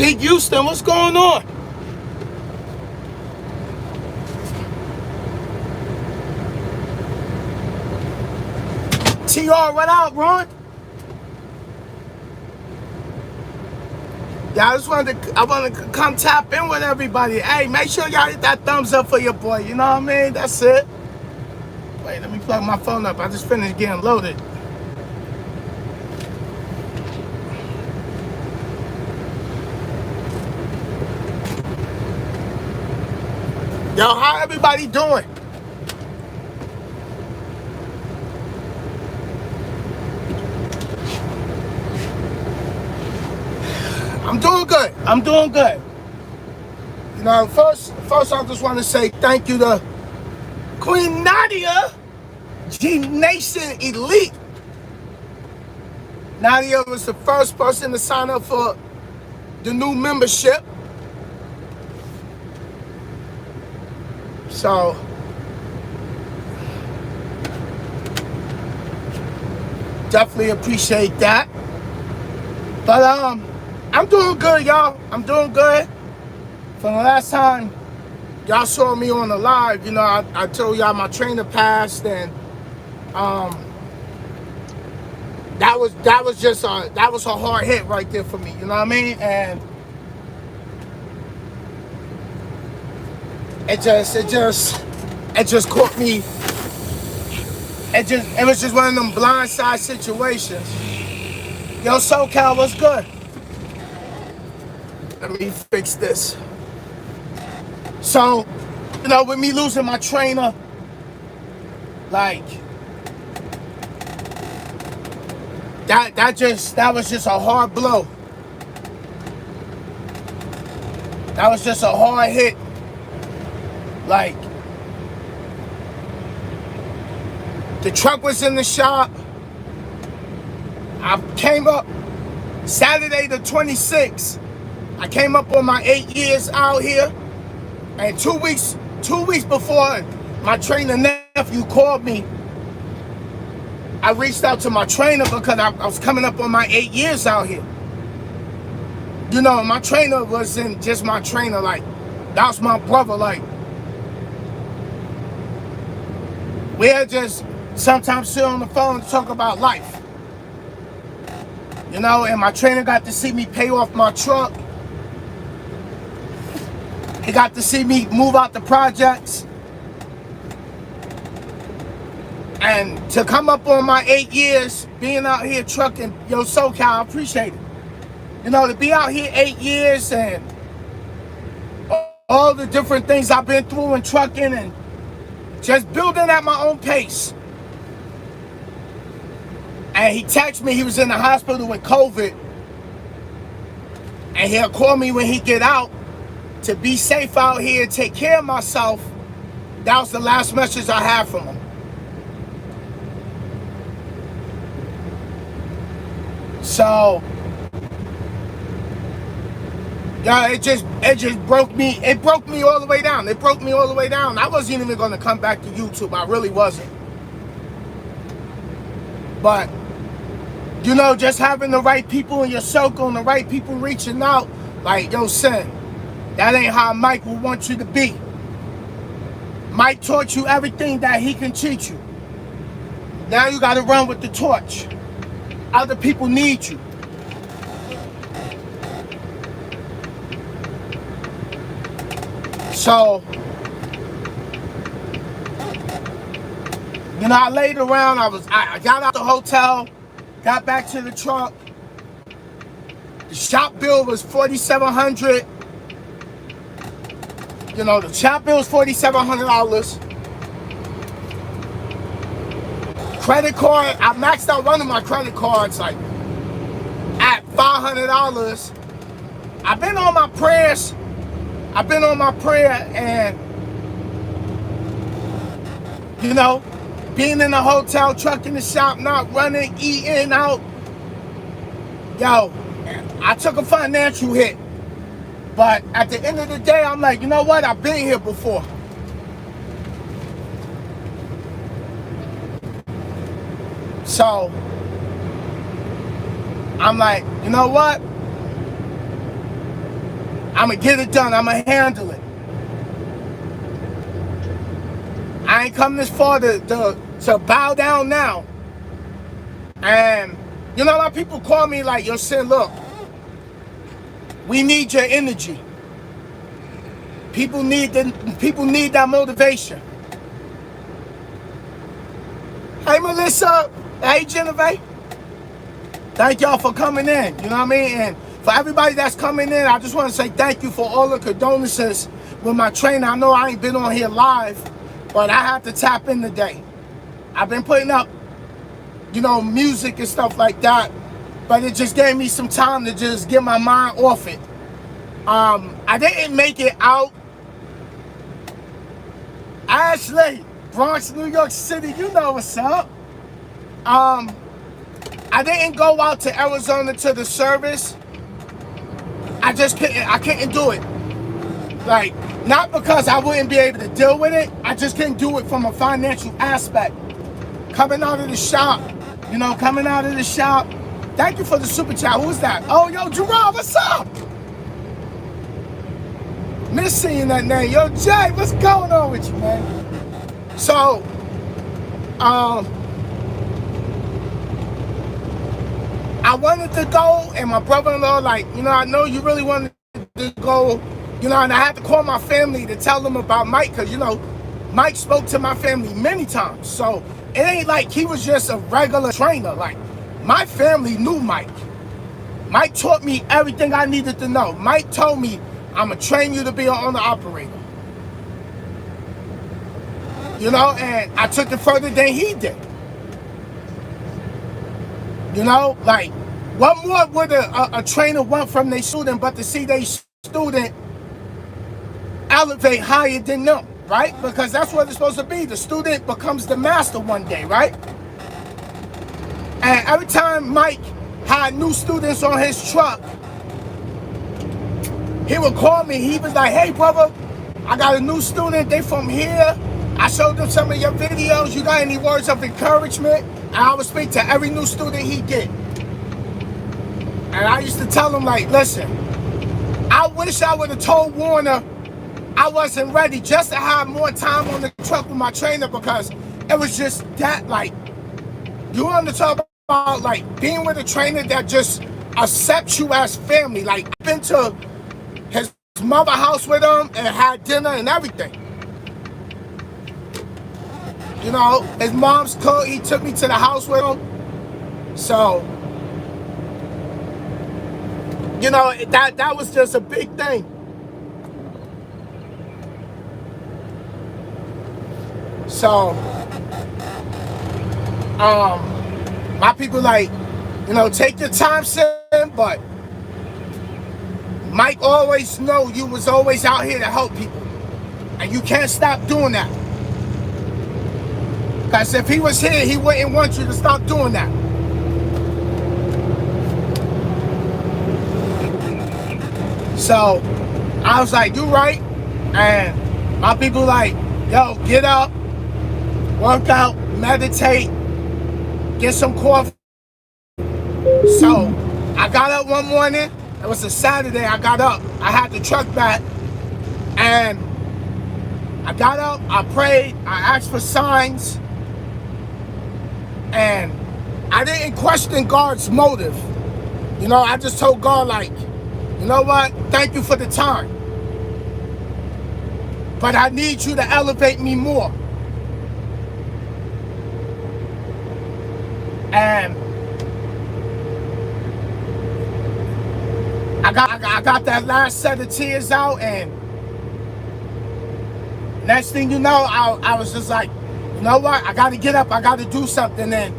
Big Houston, what's going on? TR, what out, Ron? Yeah, I wanted to come tap in with everybody. Hey, make sure y'all hit that thumbs up for your boy, you know what I mean? That's it. Wait, let me plug my phone up. I just finished getting loaded. Yo, how everybody doing? I'm doing good. I'm doing good. You know, first I just want to say thank you to Queen Nadia, G Nation Elite. Nadia was the first person to sign up for the new membership. So, definitely appreciate that. But I'm doing good, y'all. I'm doing good. From the last time y'all saw me on the live, you know, I told y'all my trainer passed, and that was a hard hit right there for me. You know what I mean? And it just caught me. It was just one of them blindside situations. Yo, SoCal, what's good? Let me fix this. So, you know, with me losing my trainer, like that was just a hard blow. That was just a hard hit. Like, the truck was in the shop. I came up Saturday the 26th. I came up on my 8 years out here, and 2 weeks before my trainer nephew called me, I reached out to my trainer because I was coming up on my 8 years out here. You know, my trainer wasn't just my trainer, like, that was my brother. Like, we'll just sometimes sit on the phone and talk about life. You know, and my trainer got to see me pay off my truck. He got to see me move out the projects. And to come up on my 8 years, being out here trucking, yo, SoCal, I appreciate it. You know, to be out here 8 years and all the different things I've been through in trucking and just building at my own pace. And he texted me, he was in the hospital with COVID. And he'll call me when he get out to be safe out here, take care of myself. That was the last message I had from him. So, yeah, it just broke me. It broke me all the way down. It broke me all the way down. I wasn't even going to come back to YouTube. I really wasn't. But, you know, just having the right people in your circle and the right people reaching out, like, yo, Sin, that ain't how Mike would want you to be. Mike taught you everything that he can teach you. Now you got to run with the torch. Other people need you. So, you know, I laid around. I got out the hotel, got back to the truck. The shop bill was $4,700. You know, the shop bill was $4,700. Credit card, I maxed out one of my credit cards like at $500. I've been on my prayers. And, you know, being in the hotel, trucking the shop, not running, eating out. Yo, I took a financial hit. But at the end of the day, I'm like, you know what? I've been here before. So, I'm like, you know what? I'ma get it done. I'ma handle it. I ain't come this far to bow down now. And you know, a lot of people call me like, yo, Sin, look, we need your energy. People need that motivation. Hey, Melissa. Hey, Genevieve. Thank y'all for coming in. You know what I mean? And for everybody that's coming in, I just want to say thank you for all the condolences with my trainer. I know I ain't been on here live, but I had to tap in today. I've been putting up, you know, music and stuff like that, but it just gave me some time to just get my mind off it. I didn't make it out. Ashley, Bronx, New York City, you know what's up. I didn't go out to Arizona to the service. I couldn't do it. Like, not because I wouldn't be able to deal with it, I just couldn't do it from a financial aspect. Coming out of the shop, Thank you for the super chat. Who's that? Oh, yo, Gerard, what's up? Miss seeing that name. Yo, Jay, what's going on with you, man? So, I wanted to go, and my brother-in-law, like, you know, I know you really wanted to go, you know, and I had to call my family to tell them about Mike, because, you know, Mike spoke to my family many times. So, it ain't like he was just a regular trainer. Like, my family knew Mike. Mike taught me everything I needed to know. Mike told me, I'm going to train you to be an owner-operator. You know, and I took it further than he did. You know, like, what more would a trainer want from their student but to see their student elevate higher than them, right? Because that's what it's supposed to be. The student becomes the master one day, right? And every time Mike had new students on his truck, he would call me. He was like, hey, brother, I got a new student. They from here. I showed them some of your videos. You got any words of encouragement? And I would speak to every new student he get. And I used to tell him, like, listen, I wish I would have told Warner I wasn't ready just to have more time on the truck with my trainer, because it was just that, like, you want to talk about, like, being with a trainer that just accepts you as family. Like, I've been to his mother house with him and had dinner and everything. You know, his mom's cook, he took me to the house with him. So, you know, that was just a big thing. So, my people, like, you know, take your time, Sin, but Mike always know you was always out here to help people. And you can't stop doing that. Because if he was here, he wouldn't want you to stop doing that. So, I was like, you right. And my people like, yo, get up, work out, meditate, get some coffee. So, I got up one morning. It was a Saturday. I got up. I had the truck back. And I got up. I prayed. I asked for signs. And I didn't question God's motive. You know, I just told God, like, you know what? Thank you for the time. But I need you to elevate me more. And I got that last set of tears out, and next thing you know, I was just like, you know what? I got to get up. I got to do something. And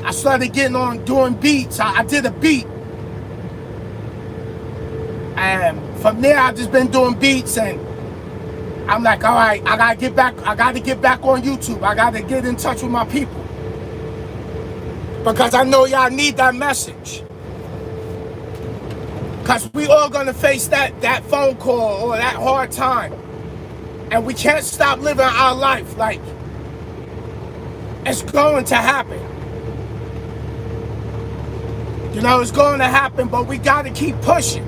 I started getting on doing beats. I did a beat. And from there, I've just been doing beats. And I'm like, all right, I got to get back. I got to get back on YouTube. I got to get in touch with my people. Because I know y'all need that message. Because we all going to face that phone call or that hard time. And we can't stop living our life. Like, it's going to happen. You know, it's going to happen, but we got to keep pushing.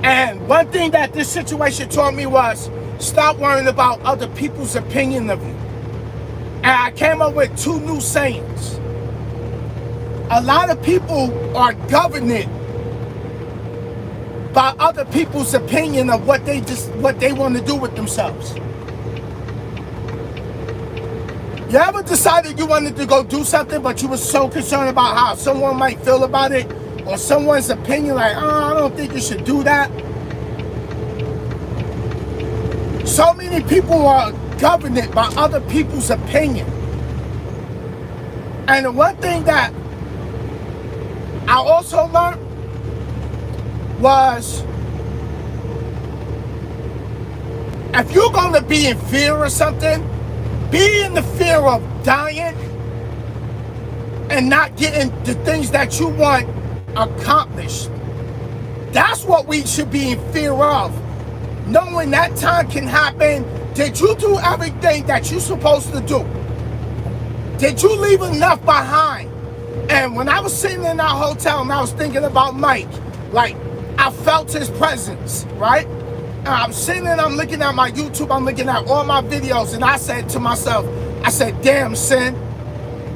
And one thing that this situation taught me was stop worrying about other people's opinion of you. And I came up with 2 new sayings. A lot of people are governed by other people's opinion of what they want to do with themselves. You ever decided you wanted to go do something, but you were so concerned about how someone might feel about it, or someone's opinion, like, oh, I don't think you should do that? So many people are governed by other people's opinion. And the one thing that I also learned was, if you're going to be in fear of something, be in the fear of dying and not getting the things that you want accomplished. That's what we should be in fear of. Knowing that time can happen. Did you do everything that you're supposed to do? Did you leave enough behind? And when I was sitting in that hotel and I was thinking about Mike, like, I felt his presence, right? And I'm sitting and I'm looking at my YouTube, I'm looking at all my videos, and I said to myself, I said, damn, Sin,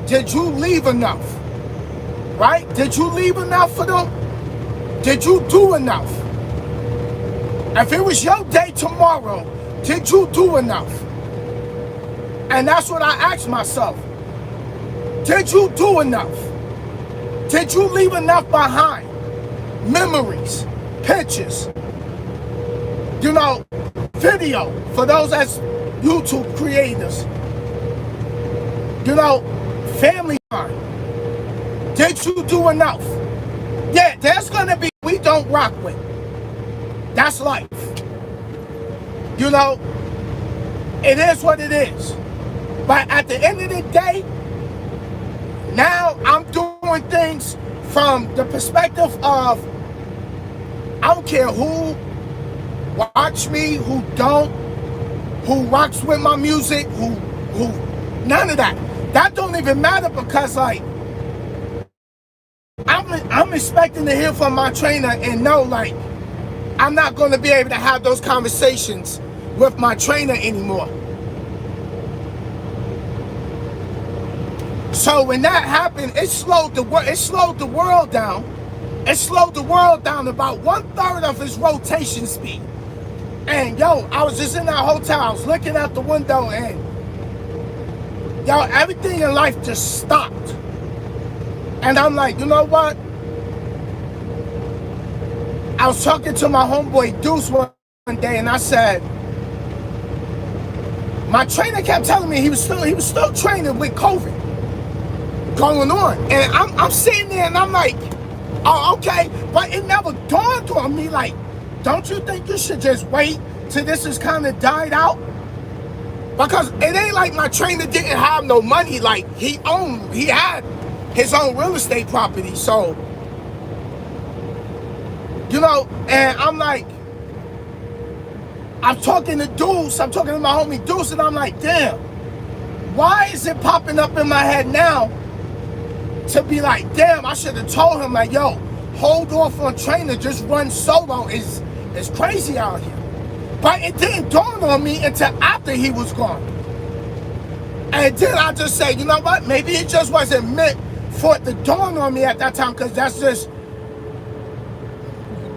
did you leave enough? Right? Did you leave enough for them? Did you do enough? If it was your day tomorrow, did you do enough? And that's what I asked myself. Did you do enough? Did you leave enough behind? Memories, pictures, you know, video for those that's YouTube creators, you know, family time. Did you do enough? Yeah, there's gonna be we don't rock with. That's life. You know, it is what it is. But at the end of the day, now I'm doing things from the perspective of, I don't care who watch me, who don't, who rocks with my music, who none of that. That don't even matter, because like I'm expecting to hear from my trainer and know, like, I'm not going to be able to have those conversations with my trainer anymore. So when that happened, it slowed the world down. It slowed the world down about 1/3 of its rotation speed. And yo, I was just in that hotel, I was looking out the window, and yo, everything in life just stopped. And I'm like, you know what? I was talking to my homeboy Deuce one day, and I said, my trainer kept telling me he was still training with COVID going on. And I'm sitting there and I'm like, oh, okay. But it never dawned on me, like, don't you think you should just wait till this has kind of died out? Because it ain't like my trainer didn't have no money. Like, he had his own real estate property. So, you know, and I'm like, I'm talking to Deuce, I'm talking to my homie Deuce, and I'm like, damn, why is it popping up in my head now to be like, damn, I should have told him, like, yo, hold off on training, just run solo. It's crazy out here. But it didn't dawn on me until after he was gone. And then I just say, you know what, maybe it just wasn't meant for it to dawn on me at that time, because that's just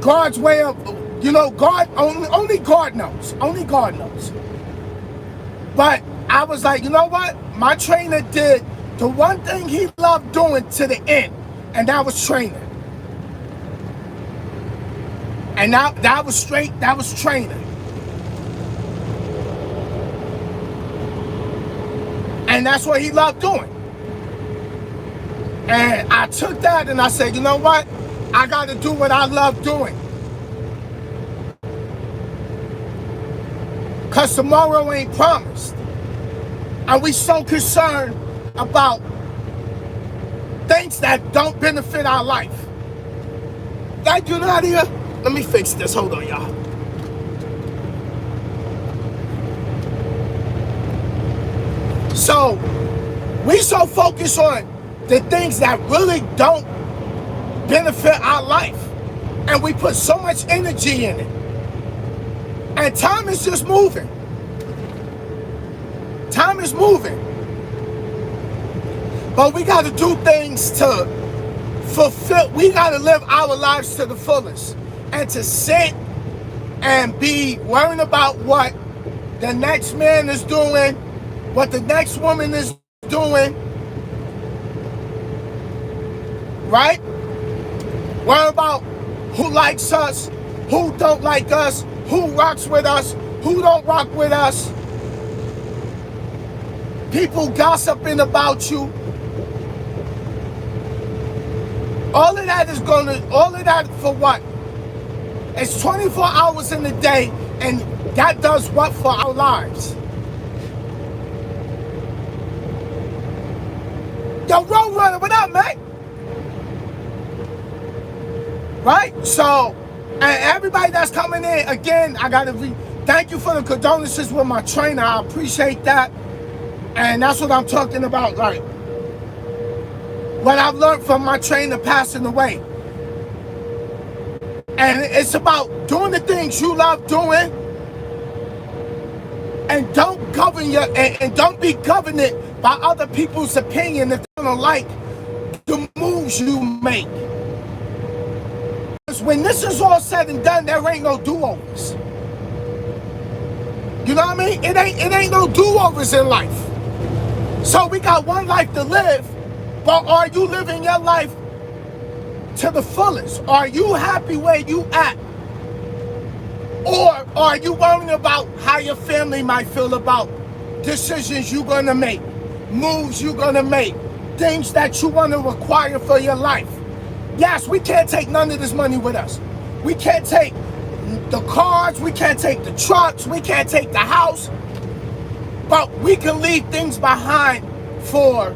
God's way of, you know, God, only God knows. Only God knows. But I was like, you know what? My trainer did the one thing he loved doing to the end, and that was training. And that was training. And that's what he loved doing. And I took that and I said, you know what? I got to do what I love doing. Because tomorrow ain't promised. And we so concerned about things that don't benefit our life. Thank you, Nadia. Let me fix this. Hold on, y'all. So, we so focused on the things that really don't benefit our life. And we put so much energy in it. And time is just moving. Time is moving. But we got to do things to fulfill. We got to live our lives to the fullest. And to sit and be worrying about what the next man is doing, what the next woman is doing, right? Worry about who likes us, who don't like us, who rocks with us, who don't rock with us. People gossiping about you. All of that for what? It's 24 hours in a day, and that does what for our lives? Yo, Roadrunner, what up, man? Right? So, and everybody that's coming in, again, I gotta thank you for the condolences with my trainer. I appreciate that. And that's what I'm talking about, like what I've learned from my trainer passing away. And it's about doing the things you love doing, and don't govern and don't be governed by other people's opinion if they don't like the moves you make. Because when this is all said and done, there ain't no do-overs. You know what I mean? It ain't no do-overs in life. So we got one life to live, but are you living your life to the fullest? Are you happy where you at? Or are you worrying about how your family might feel about decisions you're gonna make, moves you're gonna make, things that you wanna require for your life? Yes, we can't take none of this money with us. We can't take the cars, we can't take the trucks, we can't take the house, but we can leave things behind for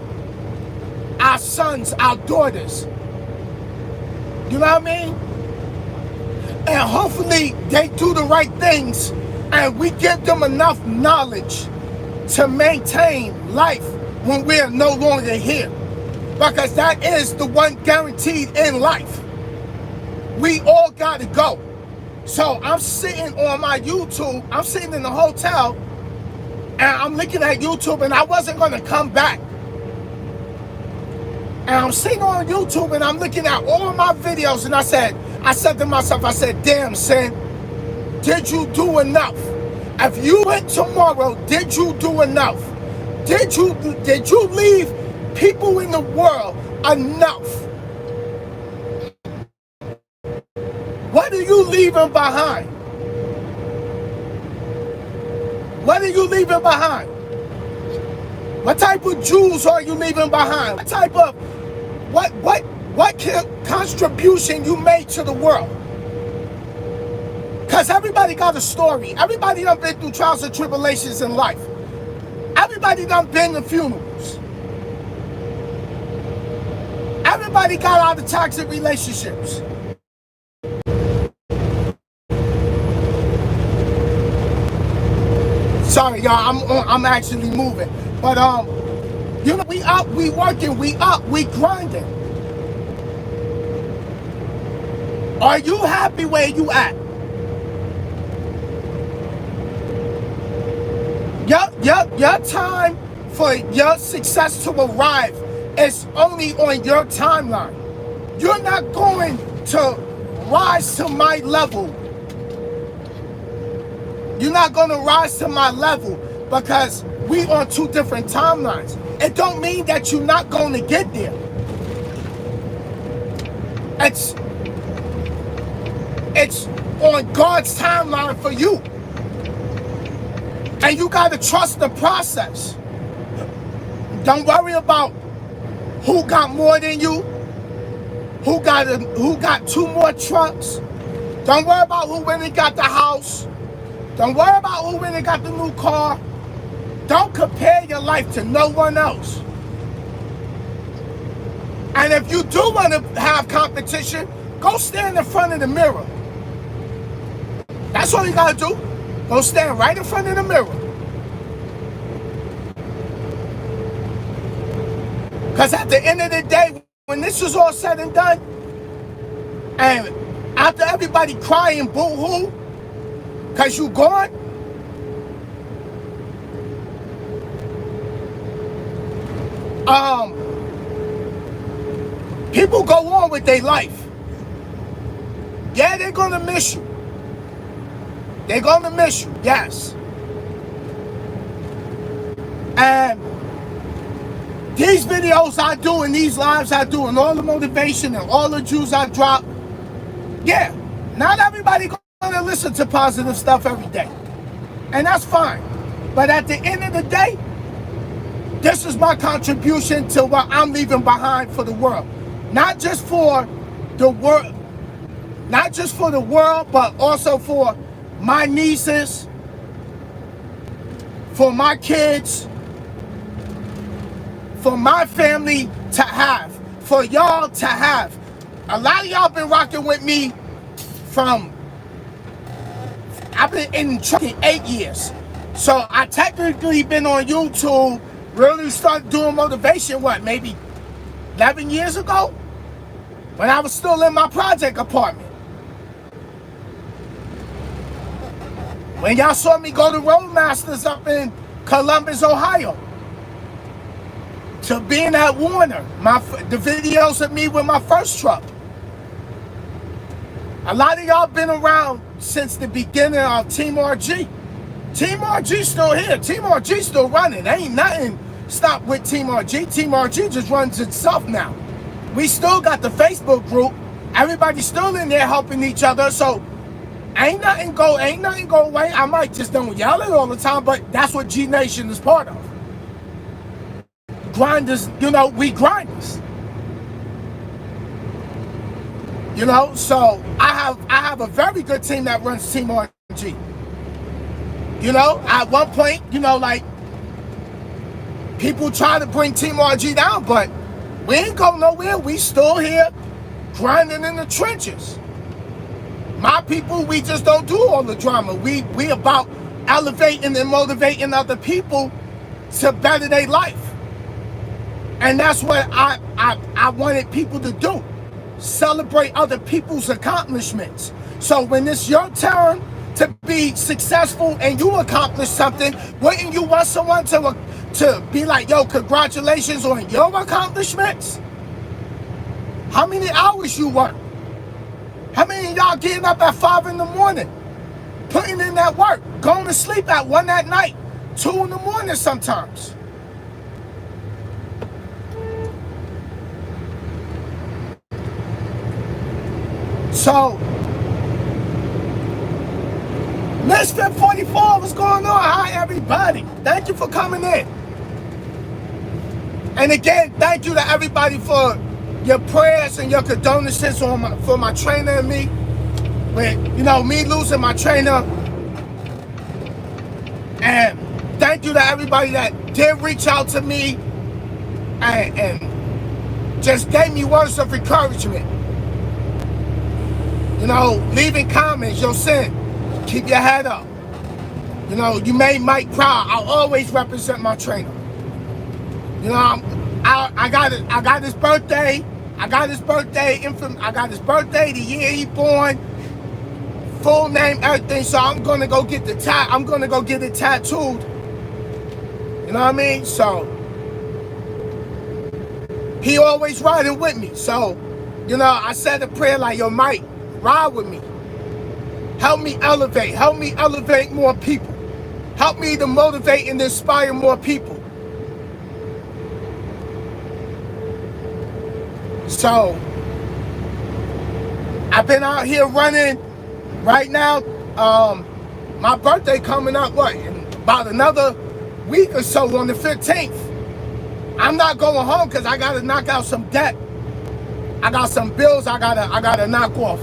our sons, our daughters. You know what I mean? And hopefully they do the right things and we give them enough knowledge to maintain life when we're no longer here. Because that is the one guaranteed in life. We all gotta go. So I'm sitting on my YouTube, I'm sitting in the hotel and I'm looking at YouTube, and I wasn't gonna come back. And I'm sitting on YouTube and I'm looking at all my videos, and I said to myself, I said, damn, Sin, did you do enough? If you went tomorrow, did you do enough? Did you leave people in the world enough? What are you leaving behind? What are you leaving behind? What type of jewels are you leaving behind? What type of what contribution you made to the world? Because everybody got a story. Everybody done been through trials and tribulations in life. Everybody done been to funerals. Everybody got out of toxic relationships. Sorry, y'all, I'm actually moving. But you know, we up, we working, we up, we grinding. Are you happy where you at? Your time for your success to arrive is only on your timeline. You're not going to rise to my level. You're not going to rise to my level because we on two different timelines. It don't mean that you're not going to get there. It's on God's timeline for you. And you got to trust the process. Don't worry about who got more than you, who got two more trucks. Don't worry about who went and got the house. Don't worry about who went and got the new car. Don't compare your life to no one else. And if you do want to have competition, go stand in front of the mirror. That's all you got to do. Go stand right in front of the mirror. Because at the end of the day, when this is all said and done, and After everybody crying boo-hoo, because you gone, people go on with their life. Yeah, they're going to miss you. They're going to miss you, yes. And these videos I do and these lives I do and all the motivation and all the Jews I drop, yeah, not everybody going to listen to positive stuff every day. And that's fine. But at the end of the day, this is my contribution to what I'm leaving behind for the world. Not just for the world, but also for my nieces, for my kids, for my family to have, for y'all to have. A lot of y'all been rocking with me from, I've been in trucking 8 years. So I technically been on YouTube, really started doing motivation, what, maybe 11 years ago? When I was still in my project apartment. When y'all saw me go to Roadmasters up in Columbus, Ohio. To being at Warner, the videos of me with my first truck. A lot of y'all been around since the beginning of Team RG. Team RG still here. Team RG still running. Ain't nothing stopped with Team RG. Team RG just runs itself now. We still got the Facebook group. Everybody's still in there helping each other. So ain't nothing go away. I might just don't yell it all the time, but that's what G Nation is part of. Grinders, you know, we grinders. You know, so I have a very good team that runs Team RG. You know, at one point, you know, like, people try to bring Team RG down, but we ain't going nowhere. We still here grinding in the trenches. My people, we just don't do all the drama. We about elevating and motivating other people to better their life. And that's what I wanted people to do. Celebrate other people's accomplishments. So when it's your turn to be successful and you accomplish something, wouldn't you want someone to be like, yo, congratulations on your accomplishments? How many hours you work? How many of y'all getting up at 5 in the morning, putting in that work, going to sleep at 1 at night, 2 in the morning sometimes? So, Misfit 44, what's going on? Hi, everybody. Thank you for coming in. And again, thank you to everybody for your prayers and your condolences for my trainer and me. With, you know, me losing my trainer. And thank you to everybody that did reach out to me and just gave me words of encouragement. You know, leaving comments, yo, Sin, keep your head up. You know, you made Mike proud. I'll always represent my trainer. You know, I got his birthday. I got his birthday, the year he born, full name, everything. So I'm gonna go get it tattooed. You know what I mean? So he always riding with me. So, you know, I said a prayer like, yo, Mike, ride with me. Help me elevate more people. Help me to motivate and inspire more people. So, I've been out here running right now. My birthday coming up, what, in about another week or so on the 15th. I'm not going home because I got to knock out some debt. I got some bills I gotta knock off.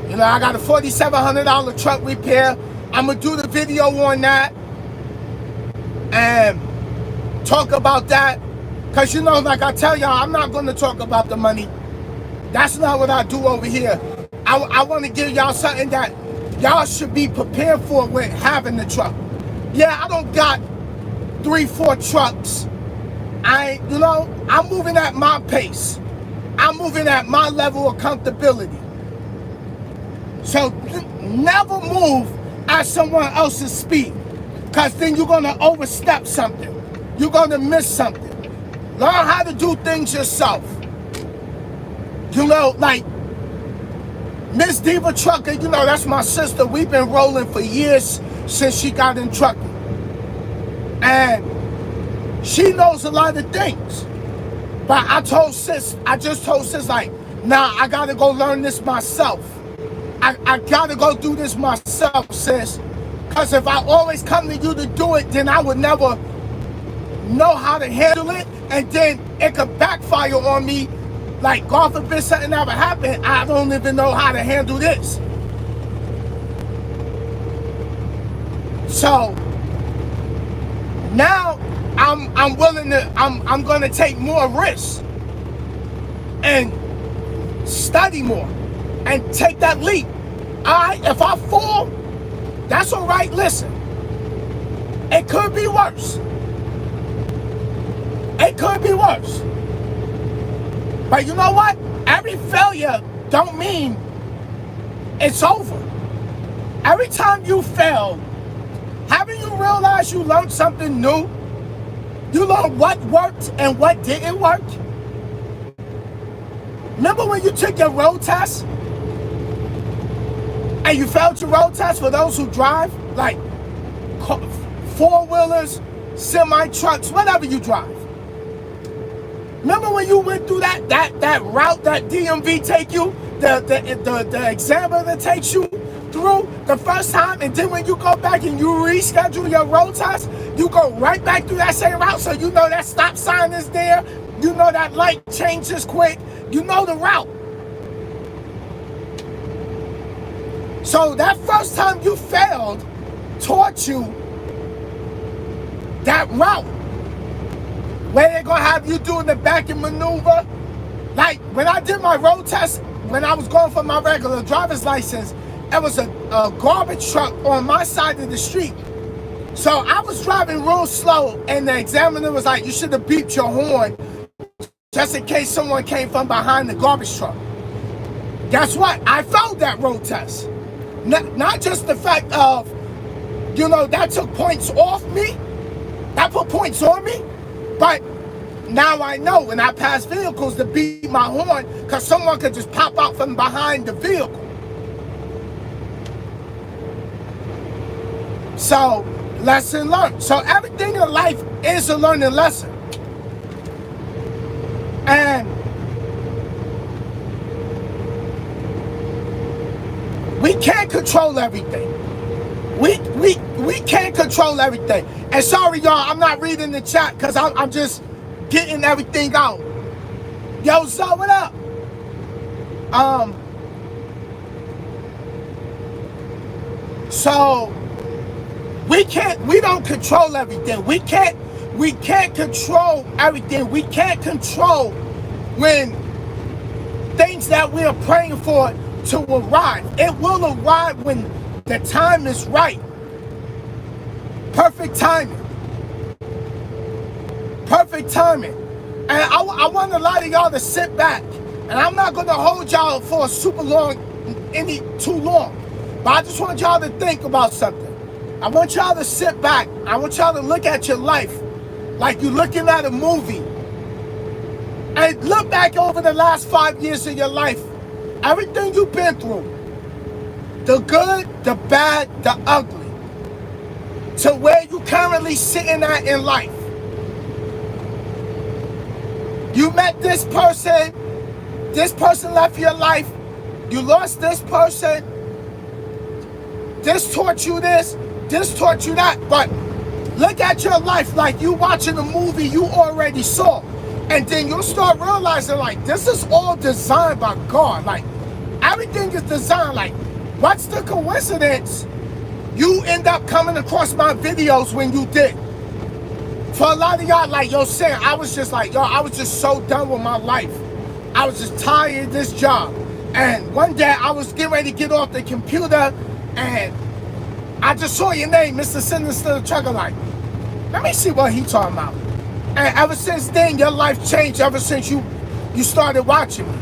You know, I got a $4,700 truck repair. I'm gonna do the video on that and talk about that. Cause you know, like I tell y'all, I'm not gonna talk about the money. That's not what I do over here. I wanna give y'all something that y'all should be prepared for with having the truck. Yeah, I don't got 3-4 trucks. You know, I'm moving at my pace. I'm moving at my level of comfortability. So never move at someone else's speed, because then you're going to overstep something. You're going to miss something. Learn how to do things yourself. You know, like Miss Diva Trucker, you know, that's my sister. We've been rolling for years since she got in trucking. And she knows a lot of things. But I just told sis, like, nah, I gotta go learn this myself. I gotta go do this myself, sis. Because if I always come to you to do it, then I would never know how to handle it. And then it could backfire on me. Like, God forbid something ever happened, I don't even know how to handle this. So now I'm willing to, I'm gonna take more risks and study more and take that leap. If I fall, that's all right. Listen, it could be worse. It could be worse. But you know what? Every failure don't mean it's over. Every time you fail, haven't you realized you learned something new? You learned what worked and what didn't work. Remember when you took your road test and you failed your road test? For those who drive, like four-wheelers, semi-trucks, whatever you drive. Remember when you went through that route that DMV take you, the examiner takes you through the first time, and then when you go back and you reschedule your road test, you go right back through that same route, so you know that stop sign is there, you know that light changes quick, you know the route. So that first time you failed taught you that route. Where they're gonna have you doing the back end maneuver. Like when I did my road test, when I was going for my regular driver's license, it was a garbage truck on my side of the street. So I was driving real slow, and the examiner was like, you should have beeped your horn just in case someone came from behind the garbage truck. Guess what? I failed that road test. Not just the fact of, you know, that took points off me, that put points on me, but now I know when I pass vehicles to beat my horn, because someone could just pop out from behind the vehicle. So, lesson learned. So everything in life is a learning lesson. And we can't control everything. We can't control everything. And sorry, y'all, I'm not reading the chat because I'm just getting everything out. Yo, so what up? So we don't control everything. We can't control everything. We can't control when things that we are praying for to arrive. It will arrive when the time is right. Perfect timing. Perfect timing. And I want a lot of y'all to sit back. And I'm not going to hold y'all for too long. But I just want y'all to think about something. I want y'all to sit back. I want y'all to look at your life like you're looking at a movie. And look back over the last 5 years of your life. Everything you've been through. The good, the bad, the ugly. To where you currently sitting at in life. You met this person left your life, you lost this person, this taught you this taught you that, but look at your life like you watching a movie you already saw, and then you'll start realizing like this is all designed by God, like everything is designed, like what's the coincidence you end up coming across my videos when you did? For a lot of y'all, like, yo, saying, I was just like, yo, I was just so done with my life. I was just tired of this job. And one day, I was getting ready to get off the computer, and I just saw your name, Mr.Sinister, the trucker, like, let me see what he talking about. And ever since then, your life changed ever since you started watching me.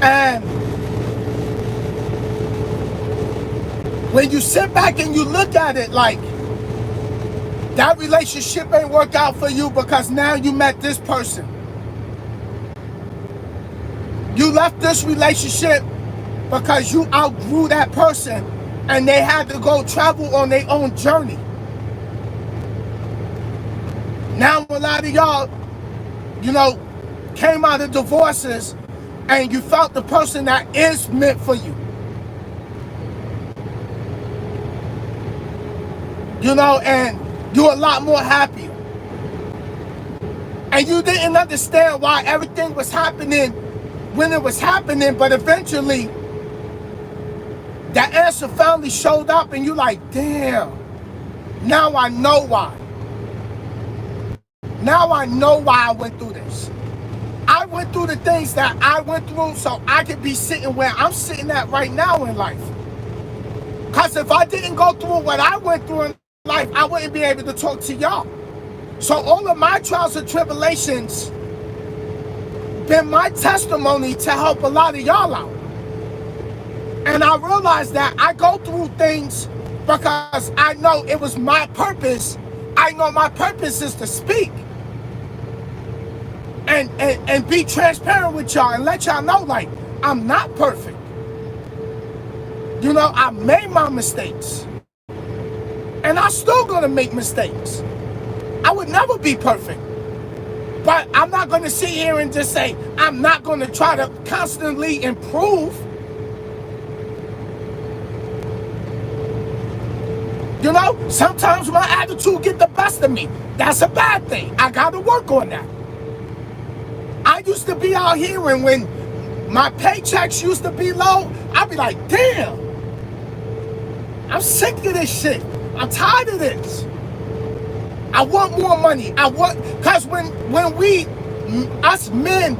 And when you sit back and you look at it, like, that relationship ain't work out for you because now you met this person. You left this relationship because you outgrew that person and they had to go travel on their own journey. Now a lot of y'all, came out of divorces and you felt the person that is meant for you. And you're a lot more happier. And you didn't understand why everything was happening when it was happening, but eventually that answer finally showed up and you're like, damn, now I know why. Now I know why I went through this. I went through the things that I went through so I could be sitting where I'm sitting at right now in life. Because if I didn't go through what I went through in life, I wouldn't be able to talk to y'all. So all of my trials and tribulations been my testimony to help a lot of y'all out. And I realized that I go through things because I know it was my purpose. I know my purpose is to speak and be transparent with y'all and let y'all know, like, I'm not perfect. I made my mistakes. And I'm still gonna make mistakes. I would never be perfect. But I'm not gonna sit here and just say, I'm not gonna try to constantly improve. Sometimes my attitude get the best of me. That's a bad thing. I gotta work on that. I used to be out here and when my paychecks used to be low, I'd be like, damn, I'm sick of this shit. I'm tired of this. I want more money. Because when us men,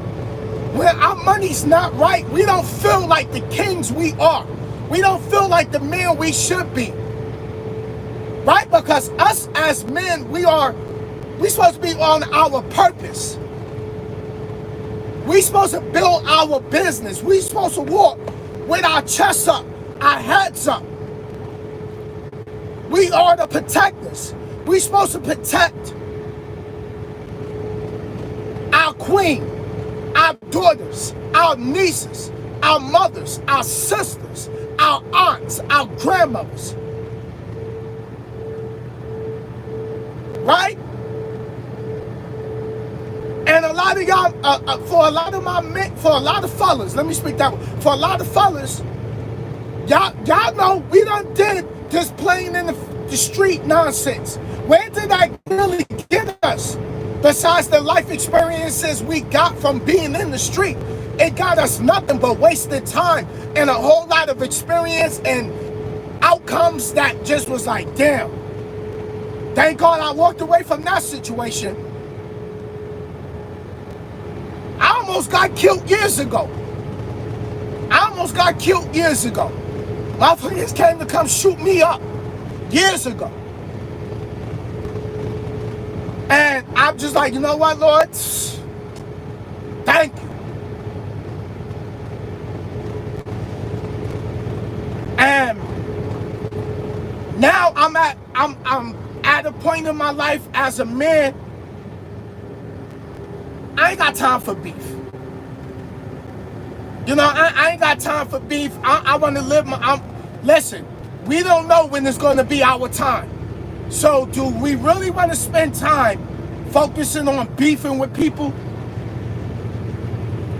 when our money's not right, we don't feel like the kings we are. We don't feel like the men we should be. Right? Because us as men, we supposed to be on our purpose. We supposed to build our business. We supposed to walk with our chests up, our heads up. We are the protectors. We supposed to protect our queen, our daughters, our nieces, our mothers, our sisters, our aunts, our grandmothers. Right? And a lot of y'all, for a lot of my men, for a lot of fellas, let me speak that way. For a lot of fellas, y'all know we done did this playing in the street nonsense. Where did that really get us? Besides the life experiences we got from being in the street, it got us nothing but wasted time and a whole lot of experience and outcomes that just was like, damn. Thank God I walked away from that situation. I almost got killed years ago. Motherfuckers came to come shoot me up years ago. And I'm just like, you know what, Lord? Thank you. And now I'm at a point in my life as a man, I ain't got time for beef. I ain't got time for beef. I want to live listen, we don't know when it's going to be our time. So do we really want to spend time focusing on beefing with people?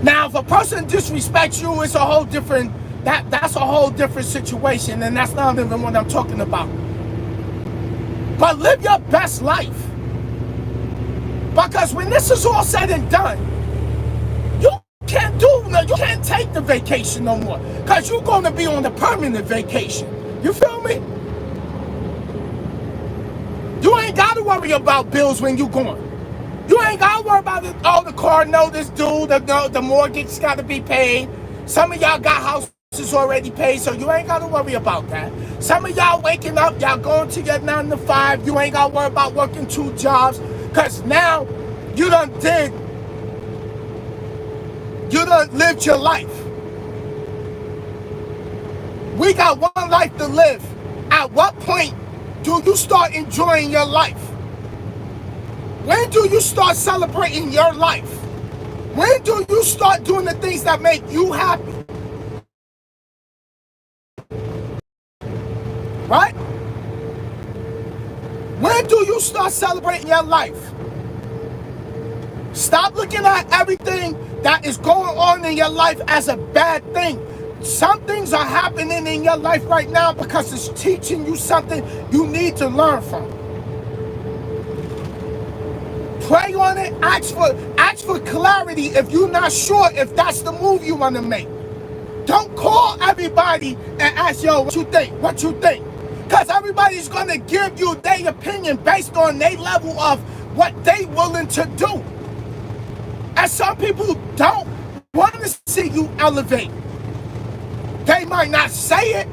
Now, if a person disrespects you, it's a whole different, that's a whole different situation, and that's not even what I'm talking about. But live your best life. Because when this is all said and done, you can't take the vacation no more. Because you're going to be on the permanent vacation. You feel me? You ain't got to worry about bills when you gone. You ain't got to worry about the car notice due, the mortgage got to be paid. Some of y'all got houses already paid, so you ain't got to worry about that. Some of y'all waking up, y'all going to your 9 to 5. You ain't got to worry about working 2 jobs. Because now you done lived your life. We got one life to live. At what point do you start enjoying your life? When do you start celebrating your life? When do you start doing the things that make you happy? Right? When do you start celebrating your life? Stop looking at everything that is going on in your life as a bad thing. Some things are happening in your life right now because it's teaching you something you need to learn from. Pray on it, ask for clarity if you're not sure if that's the move you want to make. Don't call everybody and ask, yo, what you think? What you think? Because everybody's going to give you their opinion based on their level of what they willing to do. And some people don't want to see you elevate. They might not say it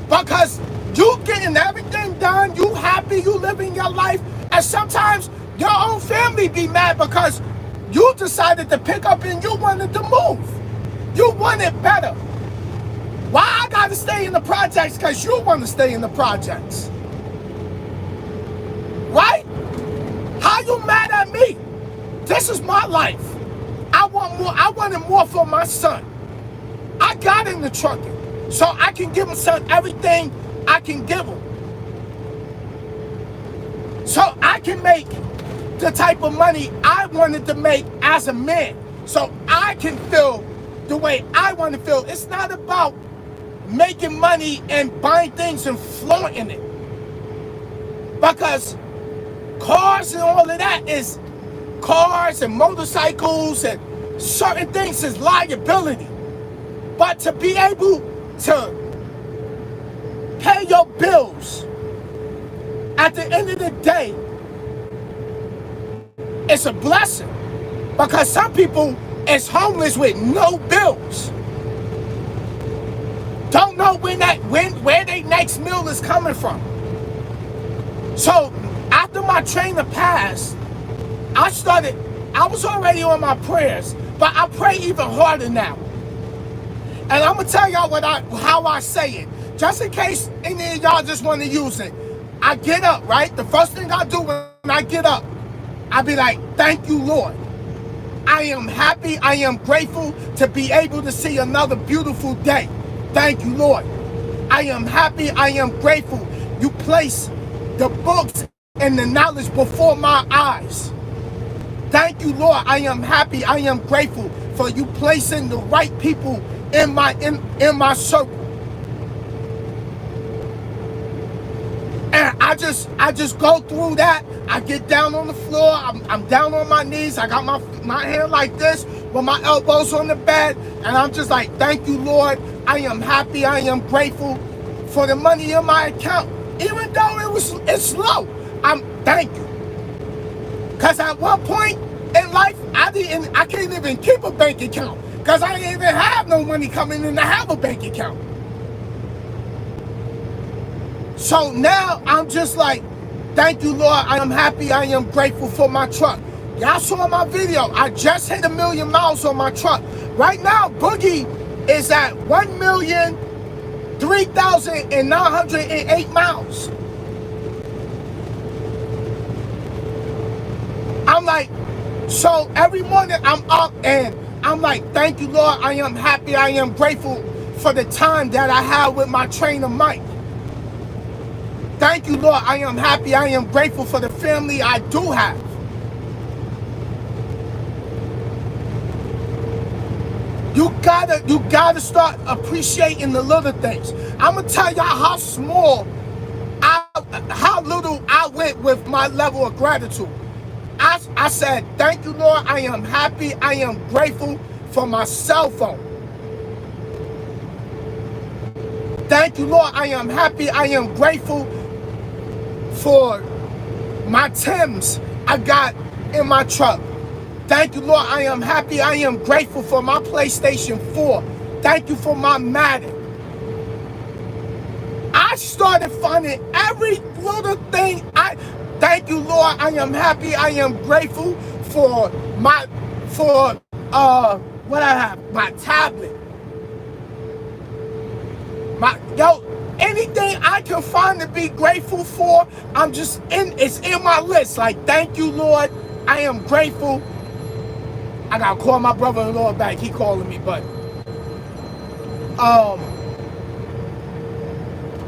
because you getting everything done, you happy, you living your life, and sometimes your own family be mad because you decided to pick up and you wanted to move. You wanted better. Why I gotta stay in the projects? Because you want to stay in the projects. Right? How you mad at me? This is my life. I want more. I wanted more for my son. I got in the trucking so I can give my son everything I can give him. So I can make the type of money I wanted to make as a man. So I can feel the way I want to feel. It's not about making money and buying things and flaunting it. Because cars and all of that is cars and motorcycles and certain things is liability. But to be able to pay your bills at the end of the day, it's a blessing. Because some people is homeless with no bills. Don't know where their next meal is coming from. So after my trainer passed, I was already on my prayers, but I pray even harder now. And I'm gonna tell y'all how I say it, just in case any of y'all just want to use it. I get up, right? The first thing I do when I get up, I be like, thank you, Lord. I am happy, I am grateful to be able to see another beautiful day. Thank you, Lord. I am happy, I am grateful. You place the books and the knowledge before my eyes. Thank you, Lord. I am happy, I am grateful for you placing the right people in my circle. And I just go through that. I get down on the floor. I'm down on my knees. I got my hand like this with my elbows on the bed. And I'm just like, thank you, Lord. I am happy. I am grateful for the money in my account. Even though it's low, thank you. Because at one point in life, I can't even keep a bank account. Because I didn't even have no money coming in to have a bank account. So now I'm just like, thank you, Lord. I am happy. I am grateful for my truck. Y'all saw my video. I just hit 1 million miles on my truck. Right now, Boogie is at 1,003,908 miles. I'm like, so every morning I'm up and I'm like, thank you, Lord. I am happy. I am grateful for the time that I had with my trainer, Mike. Thank you, Lord. I am happy. I am grateful for the family I do have. You gotta start appreciating the little things. I'm gonna tell y'all how little I went with my level of gratitude. I said, thank you, Lord. I am happy. I am grateful for my cell phone. Thank you, Lord. I am happy. I am grateful for my Timbs I got in my truck. Thank you, Lord. I am happy. I am grateful for my PlayStation 4. Thank you for my Madden. I started finding every little thing. Thank you, Lord. I am happy. I am grateful for what I have, my tablet. Anything I can find to be grateful for, it's in my list. Like, thank you, Lord. I am grateful. I gotta call my brother-in-law back. He calling me, but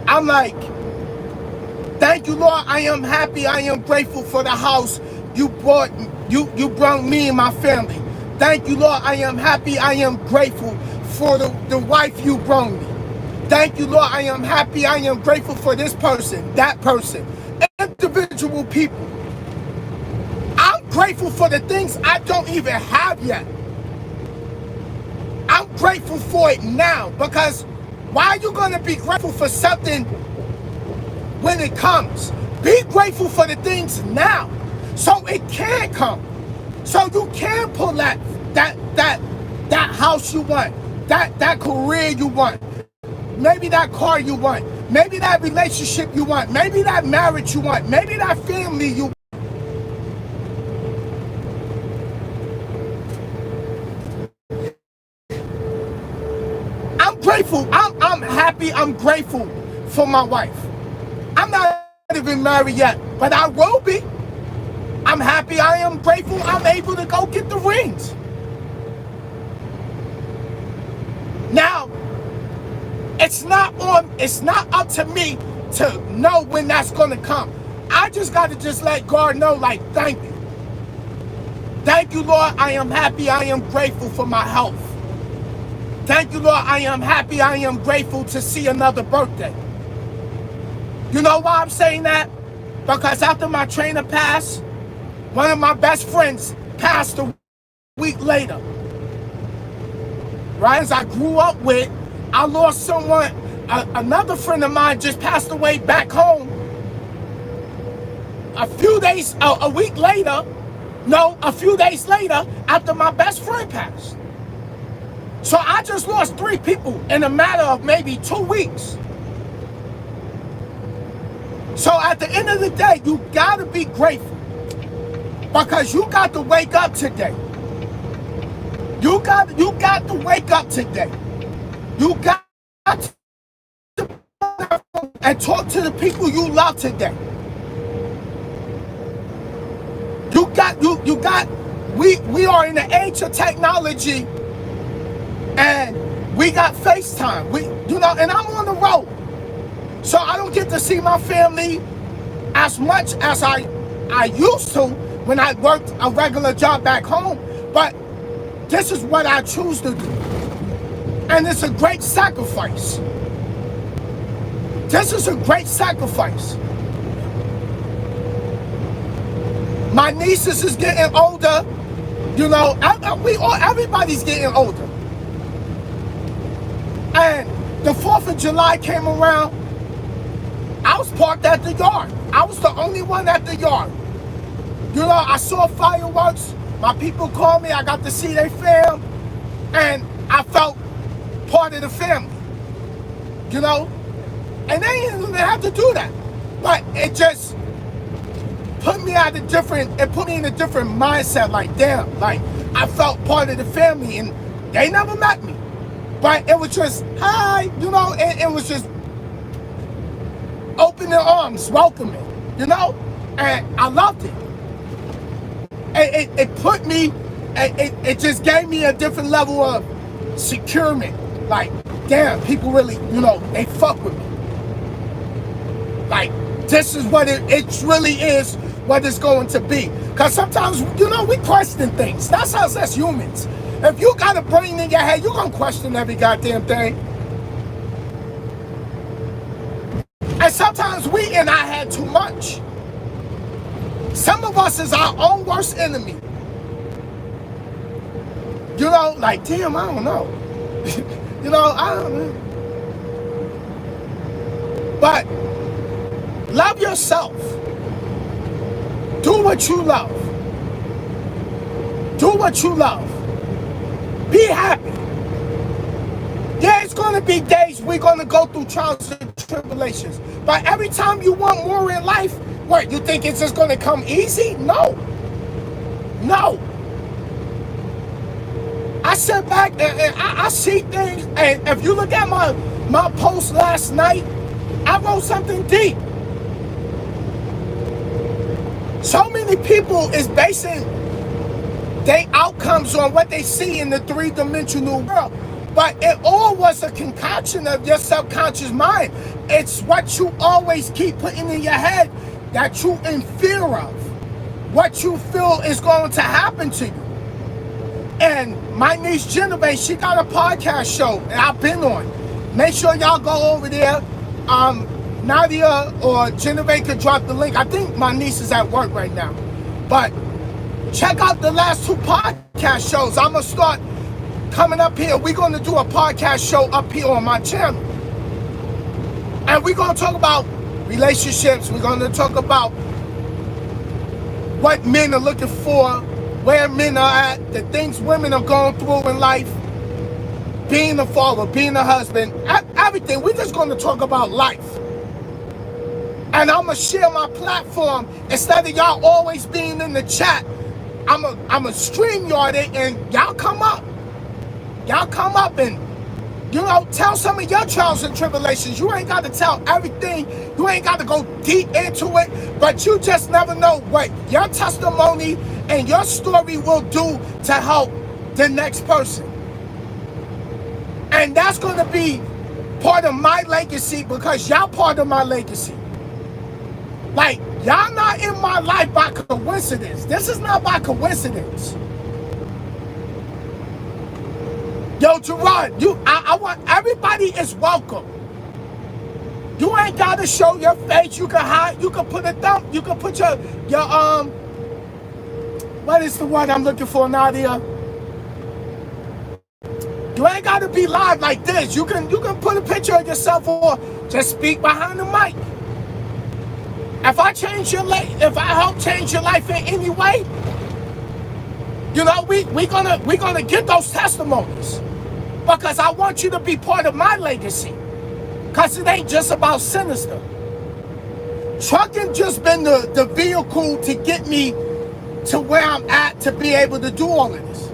I'm like, thank you, Lord. I am happy. I am grateful for the house you brought me and my family. Thank you, Lord. I am happy. I am grateful for the wife you brought me. Thank you, Lord. I am happy. I am grateful for this person, that person, individual people. I'm grateful for the things I don't even have yet. I'm grateful for it now, because why are you going to be grateful for something when it comes? Be grateful for the things now so it can come. So you can pull that house you want, that career you want, maybe that car you want, maybe that relationship you want, maybe that marriage you want, maybe that family you want. I'm grateful. I'm happy. I'm grateful for my wife. I'm not even married yet, but I will be. I'm happy. I am grateful. I'm able to go get the rings. Now, it's not up to me to know when that's going to come. I just got to just let God know, like, thank you. Thank you, Lord. I am happy. I am grateful for my health. Thank you, Lord. I am happy. I am grateful to see another birthday. You know why I'm saying that? Because after my trainer passed, one of my best friends passed a week later. Right? As I grew up with, I lost someone. Another friend of mine just passed away back home. A few days later, after my best friend passed. So I just lost 3 people in a matter of maybe 2 weeks. So at the end of the day, you gotta be grateful, because you got to wake up today. You got to wake up today. You got to and talk to the people you love today. We are in the age of technology, and we got FaceTime. And I'm on the road. So I don't get to see my family as much as I used to when I worked a regular job back home. But this is what I choose to do. And it's a great sacrifice. This is a great sacrifice. My nieces is getting older. You know, everybody's getting older. And the 4th of July came around. I was parked at the yard. I was the only one at the yard. You know, I saw fireworks. My people called me. I got to see their fam. And I felt part of the family. You know? And they didn't even have to do that. But it just put me in a different mindset. Like, damn, like, I felt part of the family, and they never met me. But it was just, hi, you know, it was just open their arms, welcoming, you know? And I loved it. It put me, it just gave me a different level of securement. Like, damn, people really, you know, they fuck with me. Like, this is what it really is, what it's going to be. Because sometimes, you know, we question things. That's us as humans. If you got a brain in your head, you're going to question every goddamn thing. And sometimes we in our head too much. Some of us is our own worst enemy. You know, like, damn, I don't know. You know, I don't know. But love yourself. Do what you love. Do what you love. Be happy. Yeah, it's going to be days we're going to go through trials and tribulations. But every time you want more in life, what, you think it's just going to come easy? No. No. I sit back and I see things, and if you look at my post last night, I wrote something deep. So many people is basing their outcomes on what they see in the three-dimensional world. But it all was a concoction of your subconscious mind. It's what you always keep putting in your head that you in fear of. What you feel is going to happen to you. And my niece Genevieve, she got a podcast show and I've been on. Make sure y'all go over there. Nadia or Genevieve could drop the link. I think my niece is at work right now. But check out the last 2 podcast shows. I'm going to start coming up here. We're going to do a podcast show up here on my channel. And we're going to talk about relationships. We're going to talk about what men are looking for, where men are at, the things women are going through in life, being a father, being a husband, everything. We're just going to talk about life. And I'm going to share my platform. Instead of y'all always being in the chat, I'm a StreamYard it, and y'all come up. Y'all come up and, you know, tell some of your trials and tribulations. You ain't got to tell everything. You ain't got to go deep into it. But you just never know what your testimony and your story will do to help the next person. And that's going to be part of my legacy because y'all part of my legacy. Like, y'all not in my life by coincidence. This is not by coincidence. Yo, Gerard, I want everybody is welcome. You ain't gotta show your face. You can hide. You can put a thumb. You can put your what is the word I'm looking for, Nadia? You ain't gotta be live like this. You can put a picture of yourself or just speak behind the mic. If I change your life, if I help change your life in any way, you know, we gonna get those testimonies because I want you to be part of my legacy. Because it ain't just about Sinister. Trucking just been the vehicle to get me to where I'm at to be able to do all of this.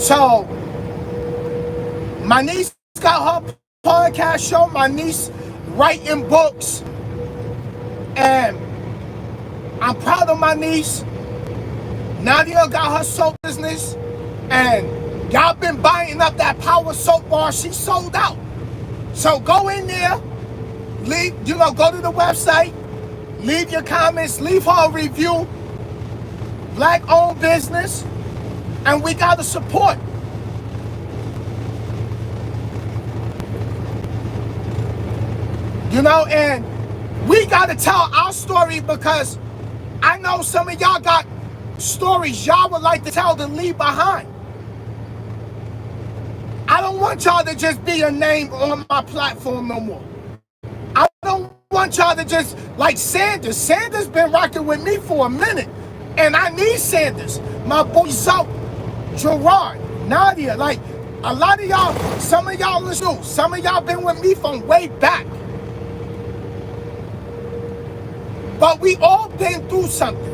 So, my niece got her podcast show, my niece writing books, and I'm proud of my niece. Nadia got her soap business, and y'all been buying up that Power soap bar. She sold out. So go in there, leave, you know, go to the website, leave your comments, leave her a review. Black-owned business, and we gotta support. You know, and we gotta tell our story because I know some of y'all got stories y'all would like to tell to leave behind. I don't want y'all to just be a name on my platform no more. I don't want y'all to just, like Sanders. Sanders been rocking with me for a minute, and I need Sanders. My boy Zoe, Gerard, Nadia, like a lot of y'all, some of y'all listen, some of y'all been with me from way back. But we all been through something.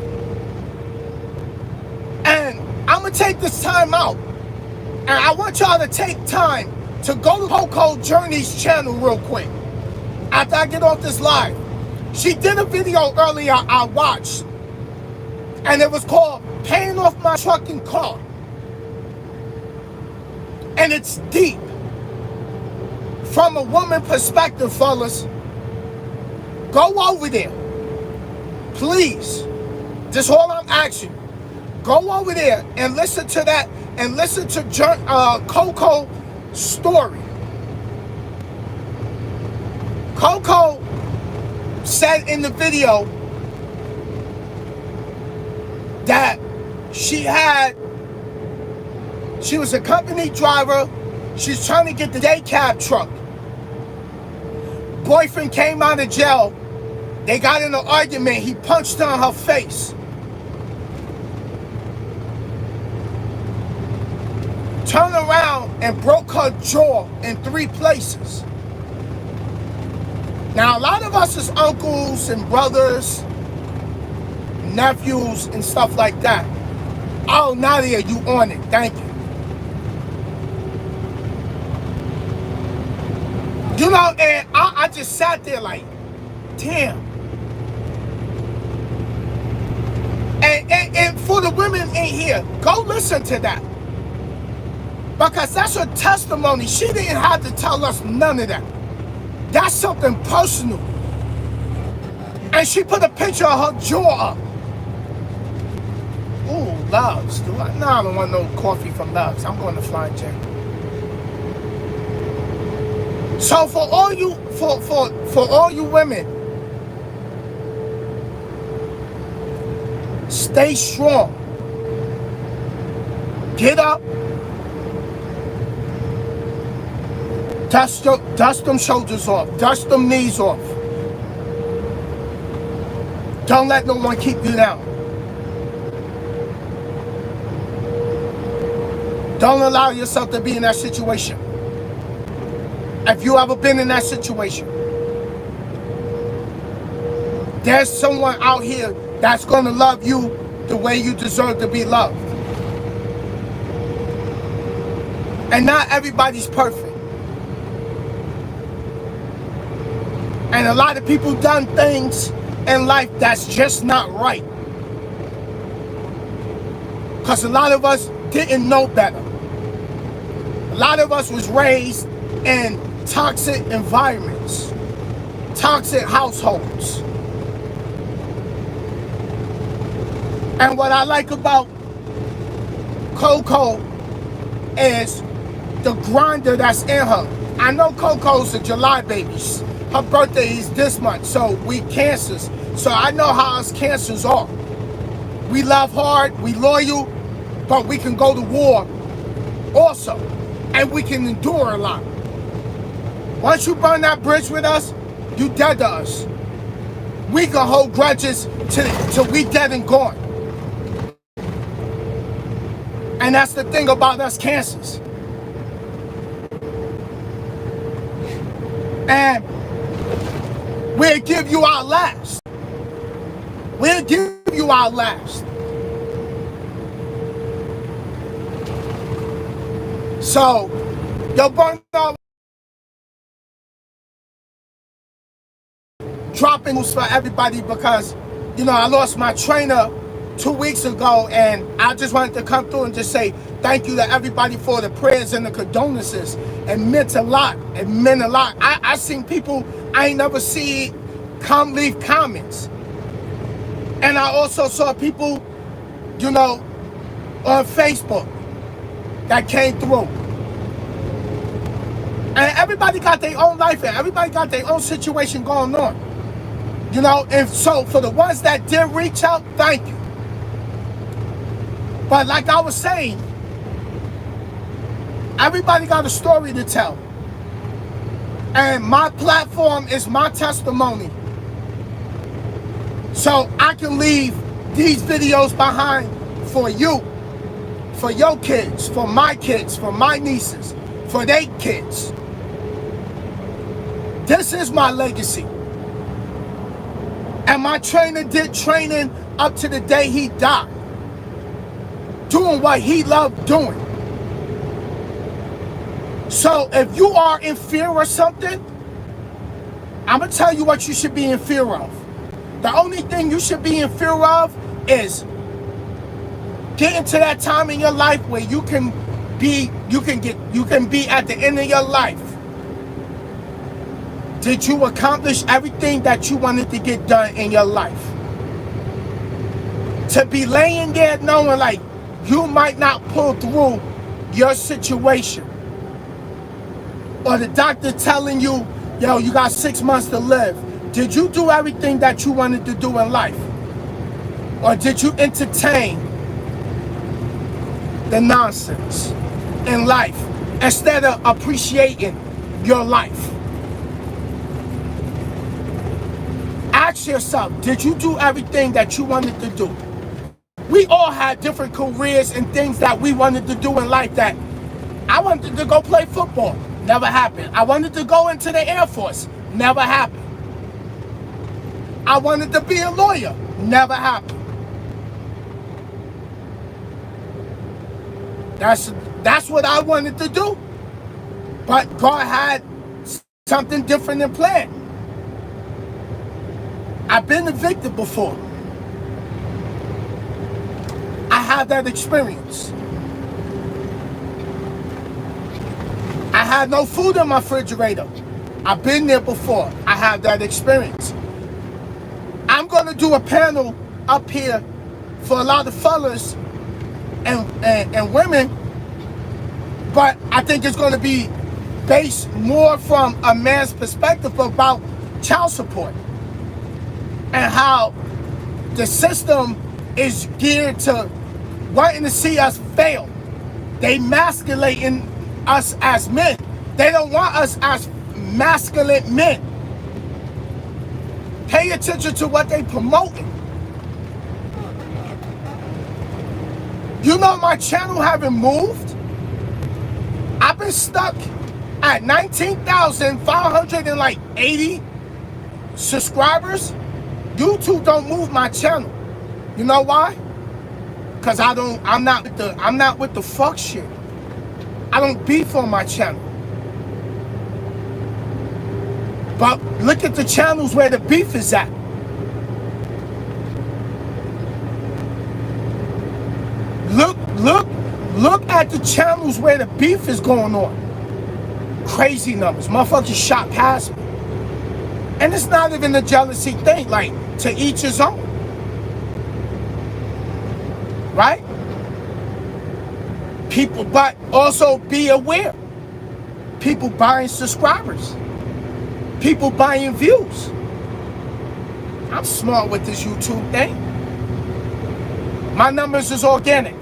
And I'm going to take this time out. And I want y'all to take time to go to Coco Journey's channel real quick. After I get off this live. She did a video earlier I watched. And it was called Paying Off My Trucking Car. And it's deep. From a woman perspective, fellas. Go over there. Please. This is all I'm asking. Go over there and listen to that and listen to Coco's story. Coco said in the video that she was a company driver. She's trying to get the day cab truck. Boyfriend came out of jail. They got in an argument. He punched her in her face. Turned around and broke her jaw in 3 places. Now, a lot of us as uncles and brothers, nephews and stuff like that, Oh, Nadia, you on it. Thank you. You know, and I just sat there like, damn. And for the women in here, go listen to that. Because that's her testimony. She didn't have to tell us none of that. That's something personal. And she put a picture of her jaw up. Ooh, Loves. No, I don't want no coffee from Loves. I'm going to Flying J. So for all you all you women, stay strong. Get up. Dust them shoulders off. Dust them knees off. Don't let no one keep you down. Don't allow yourself to be in that situation. If you ever been in that situation, there's someone out here that's going to love you the way you deserve to be loved. And not everybody's perfect. And a lot of people done things in life that's just not right. Because a lot of us didn't know better. A lot of us was raised in toxic environments, toxic households. And what I like about Coco is the grinder that's in her. I know Coco's a July baby. Her birthday is this month, so we Cancers. So I know how us Cancers are. We love hard, we loyal, but we can go to war also. And we can endure a lot. Once you burn that bridge with us, you dead to us. We can hold grudges till we dead and gone. And that's the thing about us Cancers. And we'll give you our last. We'll give you our last. So, yo, burn off. Dropping news for everybody because, you know, I lost my trainer 2 weeks ago, and I just wanted to come through and just say thank you to everybody for the prayers and the condolences. It meant a lot. It meant a lot. I seen people I ain't never see come leave comments. And I also saw people, you know, on Facebook that came through. And everybody got their own life and everybody got their own situation going on. You know, and so for the ones that did reach out, thank you. But like I was saying, everybody got a story to tell. And my platform is my testimony. So I can leave these videos behind for you, for your kids, for my nieces, for their kids. This is my legacy. And my trainer did training up to the day he died. Doing what he loved doing. So if you are in fear of something, I'm going to tell you what you should be in fear of. The only thing you should be in fear of is getting to that time in your life where you can be at the end of your life. Did you accomplish everything that you wanted to get done in your life? To be laying there knowing like you might not pull through your situation. Or the doctor telling you, yo, you got 6 months to live. Did you do everything that you wanted to do in life? Or did you entertain the nonsense in life instead of appreciating your life? Ask yourself, did you do everything that you wanted to do? We all had different careers and things that we wanted to do in life. That I wanted to go play football. Never happened. I wanted to go into the Air Force. Never happened. I wanted to be a lawyer. Never happened. That's what I wanted to do. But God had something different in plan. I've been evicted before. I have that experience. I had no food in my refrigerator. I've been there before. I have that experience. I'm going to do a panel up here for a lot of fellas and women, but I think it's going to be based more from a man's perspective about child support and how the system is geared to wanting to see us fail. They masculating us as men. They don't want us as masculine men. Pay attention to what they promoting. You know my channel haven't moved. I've been stuck at 19,580 subscribers. YouTube don't move my channel. You know why? Cause I'm not with the fuck shit. I don't beef on my channel. But look at the channels where the beef is at. Look at the channels where the beef is going on. Crazy numbers. Motherfuckers shot past me. And it's not even a jealousy thing, like to each his own. Right? People, but also be aware. People buying subscribers. People buying views. I'm smart with this YouTube thing. My numbers is organic.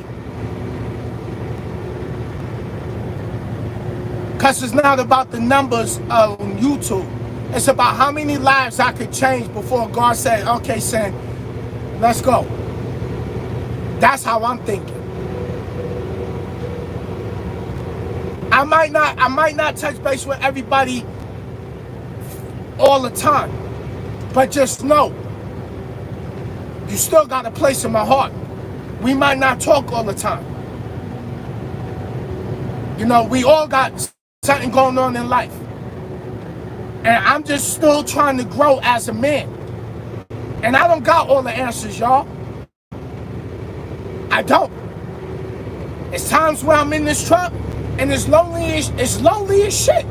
Because it's not about the numbers on YouTube. It's about how many lives I could change before God said, okay, Sin, let's go. That's how I'm thinking. I might not touch base with everybody all the time. But just know, you still got a place in my heart. We might not talk all the time. You know, we all got something going on in life. And I'm just still trying to grow as a man. And I don't got all the answers, y'all. I don't. It's times where I'm in this truck and it's lonely as shit.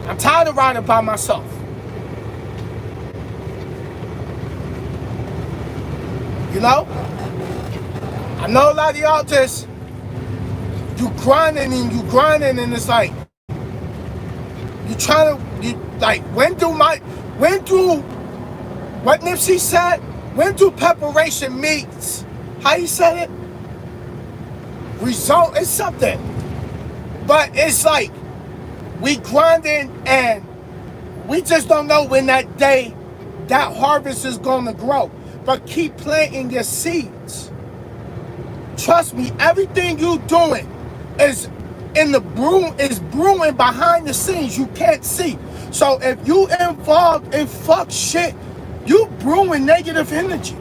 I'm tired of riding by myself. You know? I know a lot of y'all just, you grinding and it's like, you trying to, when do what Nipsey said? When do preparation meets, how you said it? Result is something. But it's like, we grinding and we just don't know when that day, that harvest is gonna grow. But keep planting your seeds. Trust me, everything you doing is brewing behind the scenes you can't see. So if you involved in fuck shit, you brewing negative energy.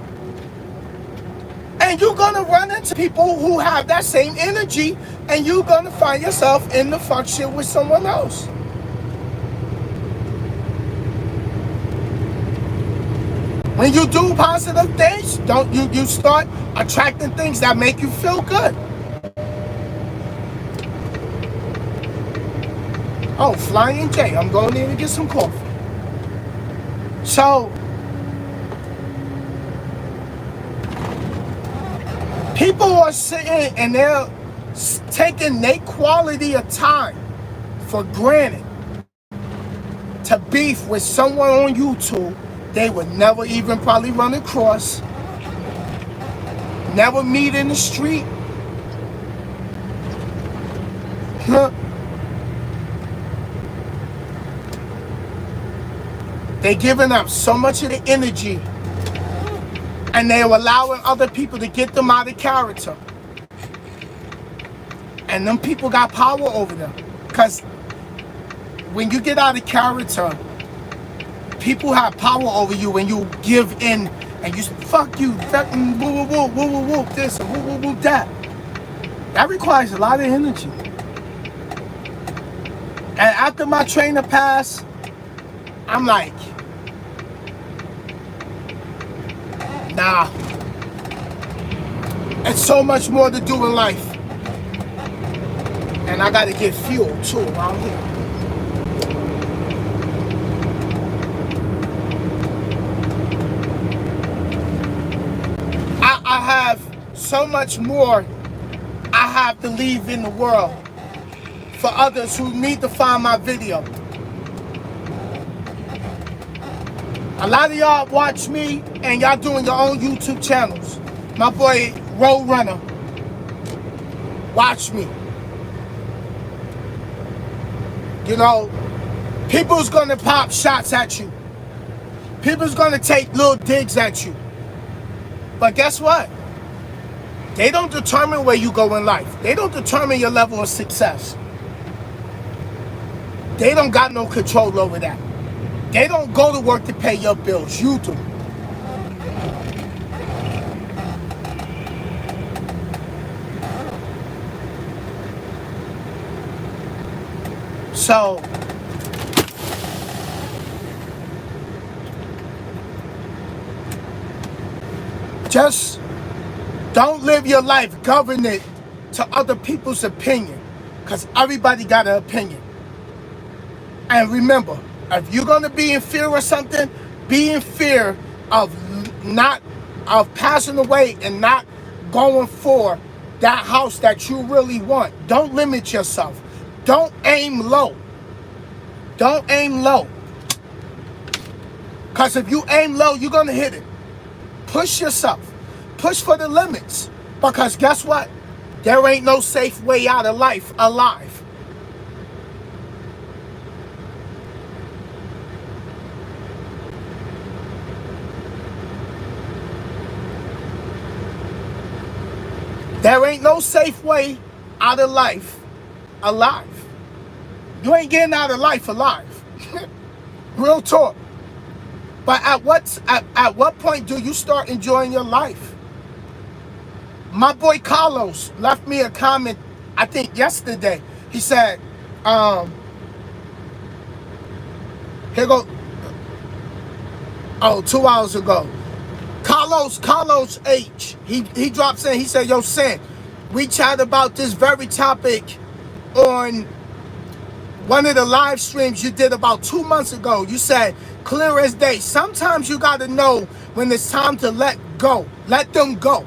And you're gonna run into people who have that same energy and you're gonna find yourself in the fuck shit with someone else. When you do positive things, you start attracting things that make you feel good. Oh, Flying J, I'm going in to get some coffee. So, people are sitting and they're taking their quality of time for granted to beef with someone on YouTube they would never even probably run across, never meet in the street. They're giving up so much of the energy and they're allowing other people to get them out of character. And them people got power over them. Because when you get out of character, people have power over you when you give in and you fuck you, fucking woo woo woo woo woo woo this and woo woo woo that. That requires a lot of energy. And after my trainer passed, I'm like, nah. It's so much more to do in life. And I gotta get fuel too around here. I have so much more I have to leave in the world for others who need to find my video. A lot of y'all watch me and y'all doing your own YouTube channels. My boy Roadrunner, watch me. You know, people's gonna pop shots at you. People's gonna take little digs at you. But guess what? They don't determine where you go in life. They don't determine your level of success. They don't got no control over that. They don't go to work to pay your bills. You do. So, just don't live your life governed to other people's opinion, because everybody got an opinion. And remember, if you're going to be in fear of something, be in fear of passing away and not going for that house that you really want. Don't limit yourself. Don't aim low. Don't aim low. Because if you aim low, you're going to hit it. Push yourself. Push for the limits. Because guess what? There ain't no safe way out of life alive. There ain't no safe way out of life alive. You ain't getting out of life alive. Real talk. But at what point do you start enjoying your life? My boy Carlos left me a comment, I think yesterday. He said, here go, 2 hours ago. Carlos H. He drops in, he said, yo, Sin, we chat about this very topic on one of the live streams you did about 2 months ago. You said, clear as day, sometimes you got to know when it's time to let go. Let them go.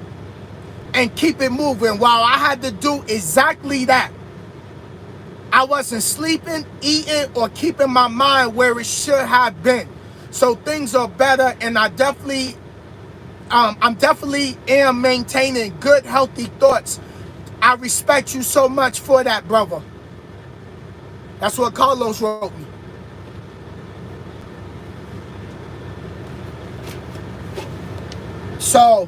And keep it moving. While I had to do exactly that. I wasn't sleeping, eating, or keeping my mind where it should have been. So things are better, and I'm definitely am maintaining good, healthy thoughts. I respect you so much for that, brother. That's what Carlos wrote me. So,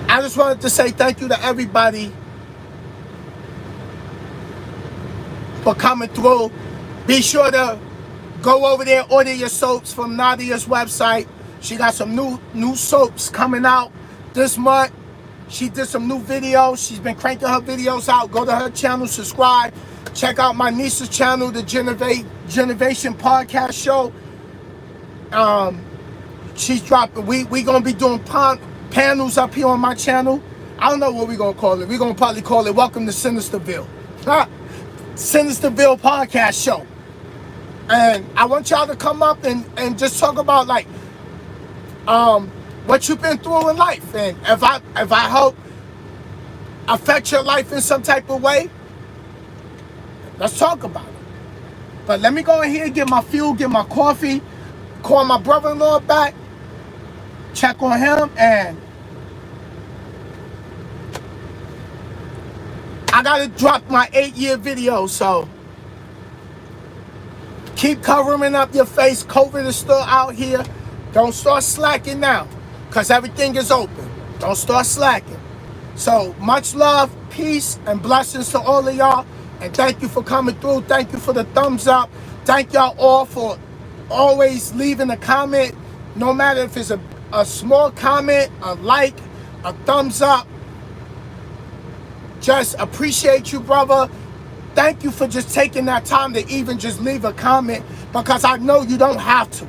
I just wanted to say thank you to everybody for coming through. Be sure to go over there, order your soaps from Nadia's website. She got some new soaps coming out this month. She did some new videos. She's been cranking her videos out. Go to her channel, subscribe. Check out my niece's channel, the Generation Podcast Show. She's dropping. We gonna be doing panels up here on my channel. I don't know what we're gonna call it. We're gonna probably call it Welcome to Sinisterville. Sinisterville Podcast Show. And I want y'all to come up and just talk about like what you've been through in life, and if I help affect your life in some type of way, let's talk about it. But let me go in here, get my fuel, get my coffee, call my brother-in-law back, check on him, and I gotta drop my 8-year video, so keep covering up your face. COVID is still out here. Don't start slacking now, because everything is open. Don't start slacking. So much love, peace, and blessings to all of y'all. And thank you for coming through. Thank you for the thumbs up. Thank y'all all for always leaving a comment. No matter if it's a small comment, a like, a thumbs up. Just appreciate you, brother. Thank you for just taking that time to even just leave a comment, because I know you don't have to.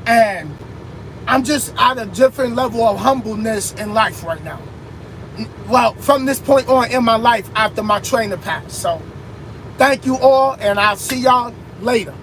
And I'm just at a different level of humbleness in life right now. Well, from this point on in my life after my trainer passed. So thank you all, and I'll see y'all later.